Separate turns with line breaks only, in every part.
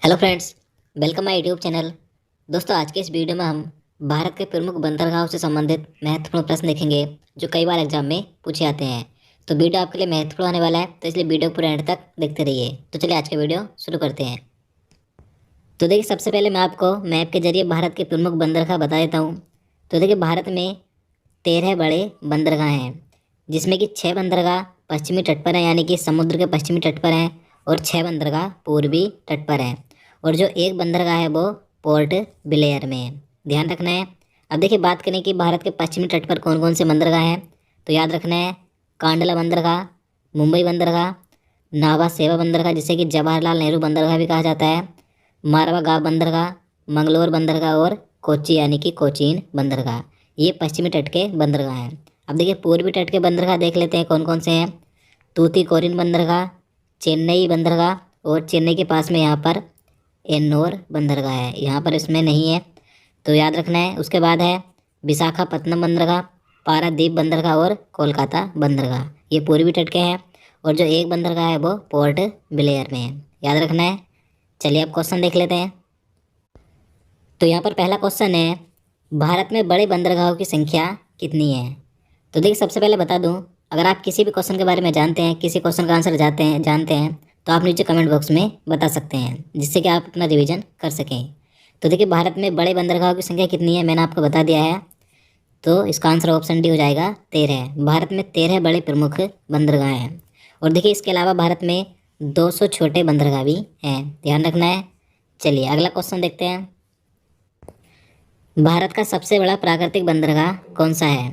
Hello friends, welcome my YouTube channel. दोस्तों, आज के इस वीडियो में हम भारत के प्रमुख बंदरगाहों से संबंधित महत्वपूर्ण प्रश्न देखेंगे जो कई बार एग्जाम में पूछे जाते हैं। तो वीडियो आपके लिए महत्वपूर्ण होने वाला है, तो इसलिए वीडियो पूरे एंड तक देखते रहिए। तो चलिए आज का वीडियो शुरू करते हैं। तो देखिए, सबसे पहले मैं आपको मैप के जरिए भारत के प्रमुख बंदरगाह बता देता हूँ। तो देखिए, भारत में 13 बड़े बंदरगाह हैं, जिसमें कि 6 बंदरगाह पश्चिमी तट पर हैं, यानी कि समुद्र के पश्चिमी तट पर हैं, और 6 बंदरगाह पूर्वी तट पर हैं। और जो एक बंदरगाह है वो पोर्ट ब्लेयर में है। ध्यान रखना है। अब देखिए, बात करें कि भारत के पश्चिमी तट पर कौन कौन से बंदरगाह हैं, तो याद रखना है कांडला बंदरगाह, मुंबई बंदरगाह, नाभा सेवा बंदरगाह जिसे कि जवाहरलाल नेहरू बंदरगाह भी कहा जाता है, मारवा गाँव बंदरगाह, मंगलोर बंदरगाह और कोच्चि यानी कि कोचीन बंदरगाह। ये पश्चिमी तट के बंदरगाह हैं। अब देखिए, पूर्वी तट के बंदरगाह देख लेते हैं कौन कौन से हैं। तूतीकोरिन बंदरगाह, चेन्नई बंदरगाह, और चेन्नई के पास में यहाँ पर एन्नोर बंदरगाह है, यहाँ पर इसमें नहीं है, तो याद रखना है। उसके बाद है विशाखापत्तनम बंदरगाह, पारादीप बंदरगाह और कोलकाता बंदरगाह। ये पूर्वी तट के हैं। और जो एक बंदरगाह है वो पोर्ट ब्लेयर में है, याद रखना है। चलिए अब क्वेश्चन देख लेते हैं। तो यहाँ पर पहला क्वेश्चन है, भारत में बड़े बंदरगाहों की संख्या कितनी है। तो देखिए, सबसे पहले बता दूं, अगर आप किसी भी क्वेश्चन के बारे में जानते हैं, किसी क्वेश्चन का आंसर जानते हैं, तो आप नीचे कमेंट बॉक्स में बता सकते हैं, जिससे कि आप अपना रिवीजन कर सकें। तो देखिए, भारत में बड़े बंदरगाहों की संख्या कितनी है, मैंने आपको बता दिया है। तो इसका आंसर ऑप्शन डी हो जाएगा 13। भारत में 13 बड़े प्रमुख बंदरगाह हैं। और देखिए, इसके अलावा भारत में 200 छोटे बंदरगाह भी हैं, ध्यान रखना है। चलिए अगला क्वेश्चन देखते हैं। भारत का सबसे बड़ा प्राकृतिक बंदरगाह कौन सा है।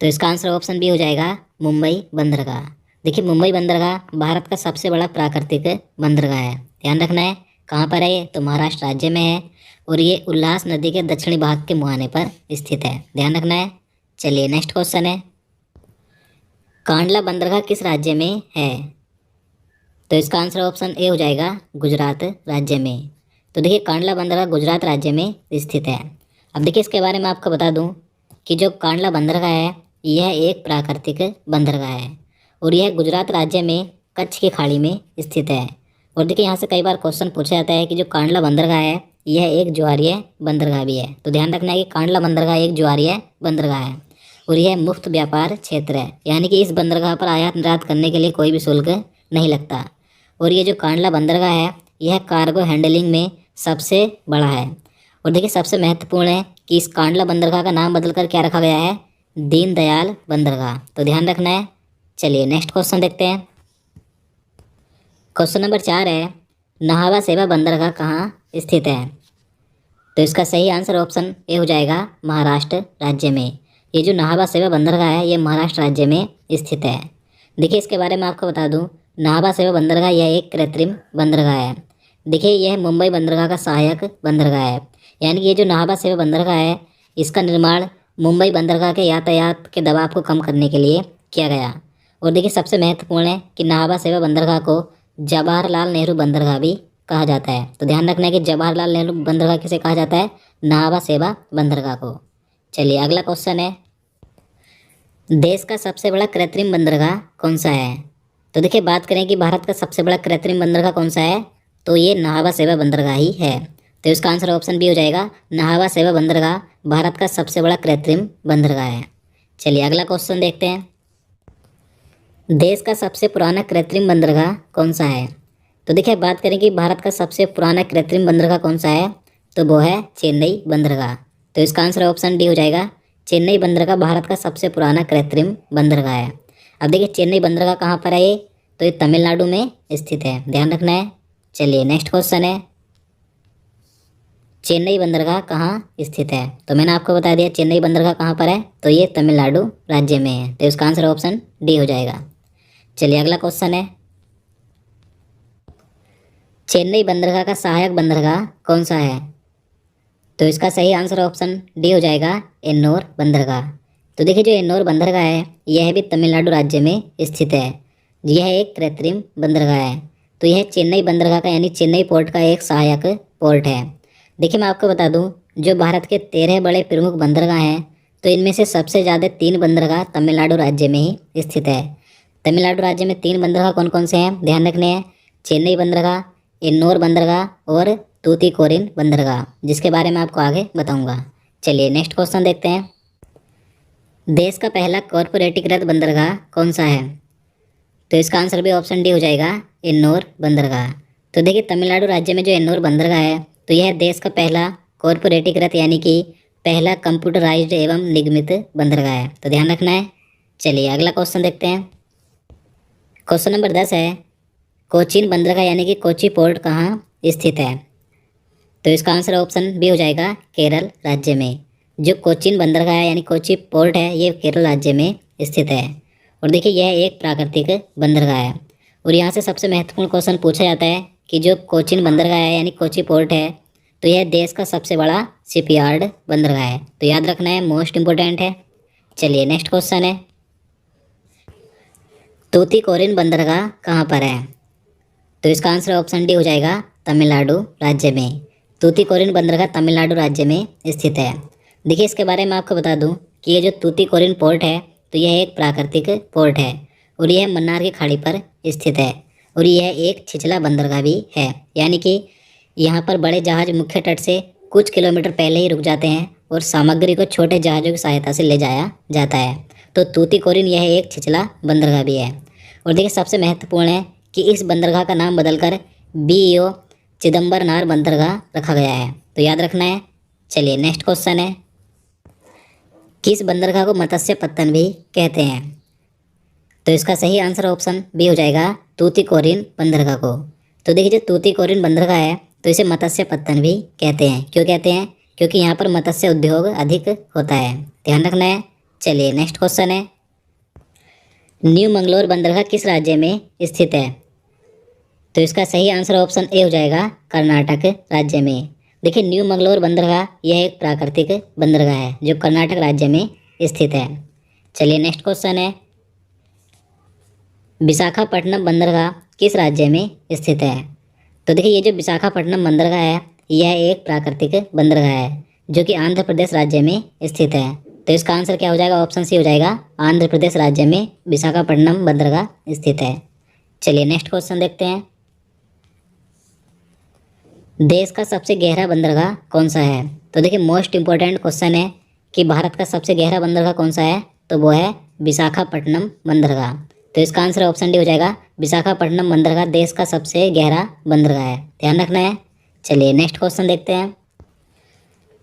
तो इसका आंसर ऑप्शन बी हो जाएगा मुंबई बंदरगाह। देखिए, मुंबई बंदरगाह भारत का सबसे बड़ा प्राकृतिक बंदरगाह है, ध्यान रखना है। कहाँ पर है ये, तो महाराष्ट्र राज्य में है, और ये उल्लास नदी के दक्षिणी भाग के मुहाने पर स्थित है, ध्यान रखना है। चलिए नेक्स्ट क्वेश्चन है, कांडला बंदरगाह किस राज्य में है। तो इसका आंसर ऑप्शन ए हो जाएगा गुजरात राज्य में। तो देखिए, कांडला बंदरगाह गुजरात राज्य में स्थित है। अब देखिए, इसके बारे में आपको बता दूं कि जो कांडला बंदरगाह है यह एक प्राकृतिक बंदरगाह है, और यह गुजरात राज्य में कच्छ की खाड़ी में स्थित है। और देखिए, यहाँ से कई बार क्वेश्चन पूछा जाता है कि जो कांडला बंदरगाह है यह एक ज्वारीय बंदरगाह भी है। तो ध्यान रखना है कि कांडला बंदरगाह एक ज्वारीय बंदरगाह है, और यह मुफ्त व्यापार क्षेत्र है, यानी कि इस बंदरगाह पर आयात निर्यात करने के लिए कोई भी शुल्क नहीं लगता। और ये जो कांडला बंदरगाह है यह कार्गो हैंडलिंग में सबसे बड़ा है। और देखिए, सबसे महत्वपूर्ण है कि इस कांडला बंदरगाह का नाम बदलकर क्या रखा गया है, दीनदयाल बंदरगाह। तो ध्यान रखना है। चलिए नेक्स्ट क्वेश्चन देखते हैं। क्वेश्चन नंबर 4 है, नाहवा सेवा बंदरगाह कहाँ स्थित है। तो इसका सही आंसर ऑप्शन ए हो जाएगा महाराष्ट्र राज्य में। ये जो नाहवा सेवा बंदरगाह है ये महाराष्ट्र राज्य में स्थित है। देखिए, इसके बारे में आपको बता दूं, नाहवा सेवा बंदरगाह यह एक कृत्रिम बंदरगाह है। देखिए, यह मुंबई बंदरगाह का सहायक बंदरगाह है, यानी कि ये जो नाहवा सेवा बंदरगाह है इसका निर्माण मुंबई बंदरगाह के यातायात के दबाव को कम करने के लिए किया गया। और देखिए, सबसे महत्वपूर्ण है कि नाहवा सेवा बंदरगाह को जवाहरलाल नेहरू बंदरगाह भी कहा जाता है। तो ध्यान रखना है कि जवाहरलाल नेहरू बंदरगाह किसे कहा जाता है, नाहवा सेवा बंदरगाह को। चलिए अगला क्वेश्चन है, देश का सबसे बड़ा कृत्रिम बंदरगाह कौन सा है। तो देखिए, बात करें कि भारत का सबसे बड़ा कृत्रिम बंदरगाह कौन सा है, तो ये नाहवा सेवा बंदरगाह ही है। तो इसका आंसर ऑप्शन बी हो जाएगा, नाहवा सेवा बंदरगाह भारत का सबसे बड़ा कृत्रिम बंदरगाह है। चलिए अगला क्वेश्चन देखते हैं, देश का सबसे पुराना कृत्रिम बंदरगाह कौन सा है। तो देखिए, बात करें कि भारत का सबसे पुराना कृत्रिम बंदरगाह कौन सा है, तो वो है चेन्नई बंदरगाह। तो इसका आंसर ऑप्शन डी हो जाएगा, चेन्नई बंदरगाह भारत का सबसे पुराना कृत्रिम बंदरगाह है। अब देखिए, चेन्नई बंदरगाह कहाँ पर है ये, तो ये तमिलनाडु में स्थित है, ध्यान रखना है। चलिए नेक्स्ट क्वेश्चन है, चेन्नई बंदरगाह कहाँ स्थित है। तो मैंने आपको बता दिया चेन्नई बंदरगाह कहाँ पर है, तो ये तमिलनाडु राज्य में है। तो इसका आंसर ऑप्शन डी हो जाएगा। चलिए अगला क्वेश्चन है, चेन्नई बंदरगाह का सहायक बंदरगाह कौन सा है। तो इसका सही आंसर ऑप्शन डी हो जाएगा, एन्नोर बंदरगाह। तो देखिए, जो एन्नोर बंदरगाह है यह भी तमिलनाडु राज्य में स्थित है। यह एक कृत्रिम बंदरगाह है। तो यह चेन्नई बंदरगाह का यानी चेन्नई पोर्ट का एक सहायक पोर्ट है। देखिए, मैं आपको बता दूं, जो भारत के 13 बड़े प्रमुख बंदरगाह हैं तो इनमें से सबसे ज़्यादा 3 बंदरगाह तमिलनाडु राज्य में ही स्थित है। तमिलनाडु राज्य में 3 बंदरगाह कौन कौन से हैं, ध्यान रखने हैं, चेन्नई बंदरगाह, इन्नौर बंदरगाह और तूतीकोरिन बंदरगाह, जिसके बारे में आपको आगे बताऊंगा। चलिए नेक्स्ट क्वेश्चन देखते हैं। देश का पहला कॉरपोरेटीकृत बंदरगाह कौन सा है? तो इसका आंसर भी ऑप्शन डी हो जाएगा, इन्नौर बंदरगाह। तो देखिए तमिलनाडु राज्य में जो इन्नौर बंदरगाह है, तो यह देश का पहला कॉरपोरेटीकृत यानी कि पहला कंप्यूटराइज्ड एवं निगमित बंदरगाह है, तो ध्यान रखना है। चलिए अगला क्वेश्चन देखते हैं। क्वेश्चन नंबर 10 है, कोचीन बंदरगाह यानी कि कोची पोर्ट कहाँ स्थित है? तो इसका आंसर ऑप्शन बी हो जाएगा, केरल राज्य में। जो कोचीन बंदरगाह है यानी कोची पोर्ट है, ये केरल राज्य में स्थित है। और देखिए यह एक प्राकृतिक बंदरगाह है। और यहाँ से सबसे महत्वपूर्ण क्वेश्चन पूछा जाता है कि जो कोचीन बंदरगाह है यानी कोची पोर्ट है, तो यह देश का सबसे बड़ा शिपयार्ड बंदरगाह है, तो याद रखना है, मोस्ट इम्पोर्टेंट है। चलिए नेक्स्ट क्वेश्चन है, तूतीकोरिन बंदरगाह कहाँ पर है? तो इसका आंसर ऑप्शन डी हो जाएगा, तमिलनाडु राज्य में। तूतीकोरिन बंदरगाह तमिलनाडु राज्य में स्थित है। देखिए इसके बारे में आपको बता दूं कि ये जो तूतीकोरिन पोर्ट है, तो यह एक प्राकृतिक पोर्ट है और यह मन्नार की खाड़ी पर स्थित है। और यह एक छिछला बंदरगाह भी है, यानी कि यहाँ पर बड़े जहाज मुख्य तट से कुछ किलोमीटर पहले ही रुक जाते हैं और सामग्री को छोटे जहाज़ों की सहायता से ले जाया जाता है। तो तूतीकोरिन यह एक छिछला बंदरगाह भी है। और देखिए सबसे महत्वपूर्ण है कि इस बंदरगाह का नाम बदलकर BEO चिदम्बरनार बंदरगाह रखा गया है, तो याद रखना है। चलिए नेक्स्ट क्वेश्चन है, किस बंदरगाह को मत्स्य पत्तन भी कहते हैं? तो इसका सही आंसर ऑप्शन बी हो जाएगा, तूतीकोरिन बंदरगाह को। तो देखिए जो तूतीकोरिन बंदरगाह है, तो इसे मत्स्य पत्तन भी कहते हैं। क्यों कहते हैं? क्योंकि यहाँ पर मत्स्य उद्योग अधिक होता है, ध्यान रखना है। चलिए नेक्स्ट क्वेश्चन है, न्यू मंगलोर बंदरगाह किस राज्य में स्थित है? तो इसका सही आंसर ऑप्शन ए हो जाएगा, कर्नाटक राज्य में। देखिए न्यू मंगलोर बंदरगाह यह एक प्राकृतिक बंदरगाह है जो कर्नाटक राज्य में स्थित है। चलिए नेक्स्ट क्वेश्चन है, विशाखापट्टनम बंदरगाह किस राज्य में स्थित है? तो देखिए ये जो विशाखापट्टनम बंदरगाह है, यह एक प्राकृतिक बंदरगाह है जो कि आंध्र प्रदेश राज्य में स्थित है। तो इसका आंसर क्या हो जाएगा? ऑप्शन सी हो जाएगा, आंध्र प्रदेश राज्य में विशाखापट्टनम बंदरगाह स्थित है। चलिए नेक्स्ट क्वेश्चन देखते हैं, देश का सबसे गहरा बंदरगाह कौन सा है? तो देखिए मोस्ट इम्पोर्टेंट क्वेश्चन है कि भारत का सबसे गहरा बंदरगाह कौन सा है, तो वो है विशाखापट्टनम बंदरगाह। तो इसका आंसर ऑप्शन डी हो जाएगा, विशाखापट्टनम बंदरगाह देश का सबसे गहरा बंदरगाह है, ध्यान रखना है। चलिए नेक्स्ट क्वेश्चन देखते हैं,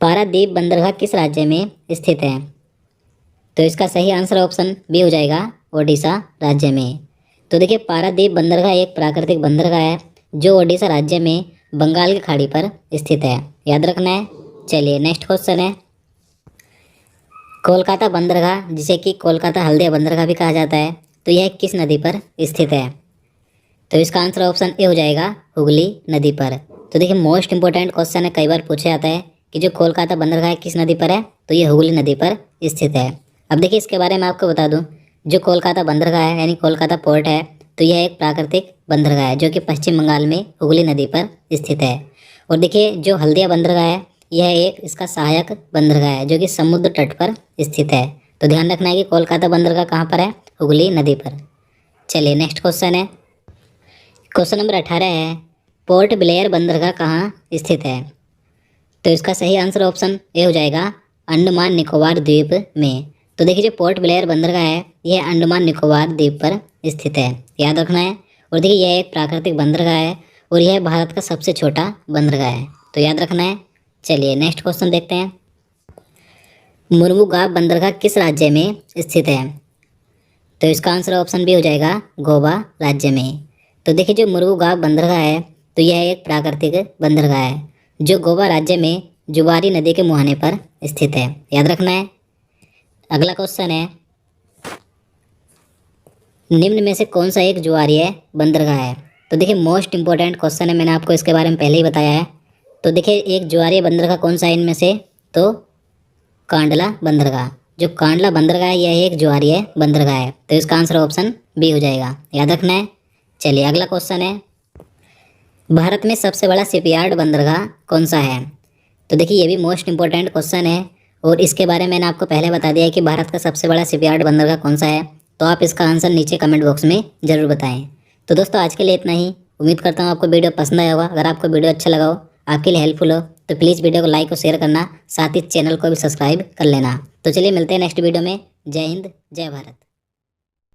पारादीप बंदरगाह किस राज्य में स्थित है? तो इसका सही आंसर ऑप्शन बी हो जाएगा, ओडिशा राज्य में। तो देखिए पारादीप बंदरगाह एक प्राकृतिक बंदरगाह है जो ओडिशा राज्य में बंगाल की खाड़ी पर स्थित है, याद रखना है। चलिए नेक्स्ट क्वेश्चन है, कोलकाता बंदरगाह जिसे कि कोलकाता हल्दिया बंदरगाह भी कहा जाता है, तो यह किस नदी पर स्थित है? तो इसका आंसर ऑप्शन ए हो जाएगा, हुगली नदी पर। तो देखिए मोस्ट इंपॉर्टेंट क्वेश्चन है, कई बार पूछा जाता है कि जो कोलकाता बंदरगाह किस नदी पर है, तो ये हुगली नदी पर स्थित है। अब देखिए इसके बारे में आपको बता दूं, जो कोलकाता बंदरगाह है यानी कोलकाता पोर्ट है, तो यह एक प्राकृतिक बंदरगाह है जो कि पश्चिम बंगाल में हुगली नदी पर स्थित है। और देखिए जो हल्दिया बंदरगाह है, यह एक इसका सहायक बंदरगाह है जो कि समुद्र तट पर स्थित है। तो ध्यान रखना है कि कोलकाता बंदरगाह कहाँ पर है, हुगली नदी पर। चलिए नेक्स्ट क्वेश्चन है, क्वेश्चन नंबर 18 है, पोर्ट ब्लेयर बंदरगाह कहाँ स्थित है? तो इसका सही आंसर ऑप्शन ए हो जाएगा, अंडमान निकोबार द्वीप में। तो देखिए जो पोर्ट ब्लेयर बंदरगाह है, यह अंडमान निकोबार द्वीप पर स्थित है, याद रखना है। और देखिए यह एक प्राकृतिक बंदरगाह है और यह भारत का सबसे छोटा बंदरगाह है, तो याद रखना है। चलिए नेक्स्ट क्वेश्चन देखते हैं, मुर्मुगाव बंदरगाह किस राज्य में स्थित है? तो इसका आंसर ऑप्शन बी हो जाएगा, गोवा राज्य में। तो देखिए जो मुर्मुगाव बंदरगाह है, तो यह एक प्राकृतिक बंदरगाह है जो गोवा राज्य में जुबारी नदी के मुहाने पर स्थित है, याद रखना है। अगला क्वेश्चन है, निम्न में से कौन सा एक ज्वारीय बंदरगाह है? तो देखिए मोस्ट इंपॉर्टेंट क्वेश्चन है, मैंने आपको इसके बारे में पहले ही बताया है। तो देखिए एक ज्वारीय बंदरगाह कौन सा है इनमें से, तो कांडला बंदरगाह। जो कांडला बंदरगाह है यह एक ज्वारीय बंदरगाह है, तो इसका आंसर ऑप्शन बी हो जाएगा, याद रखना है। चलिए अगला क्वेश्चन है, भारत में सबसे बड़ा शिपयार्ड बंदरगाह कौन सा है? तो देखिए ये भी मोस्ट इंपॉर्टेंट क्वेश्चन है और इसके बारे में मैंने आपको पहले बता दिया है कि भारत का सबसे बड़ा शिपयार्ड बंदरगाह कौन सा है। तो आप इसका आंसर नीचे कमेंट बॉक्स में ज़रूर बताएं। तो दोस्तों आज के लिए इतना ही। उम्मीद करता हूँ आपको वीडियो पसंद आया होगा। अगर आपको वीडियो अच्छा लगा हो, आपके लिए हेल्पफुल हो, तो प्लीज़ वीडियो को लाइक और शेयर करना, साथ ही चैनल को भी सब्सक्राइब कर लेना। तो चलिए मिलते हैं नेक्स्ट वीडियो में। जय हिंद, जय भारत।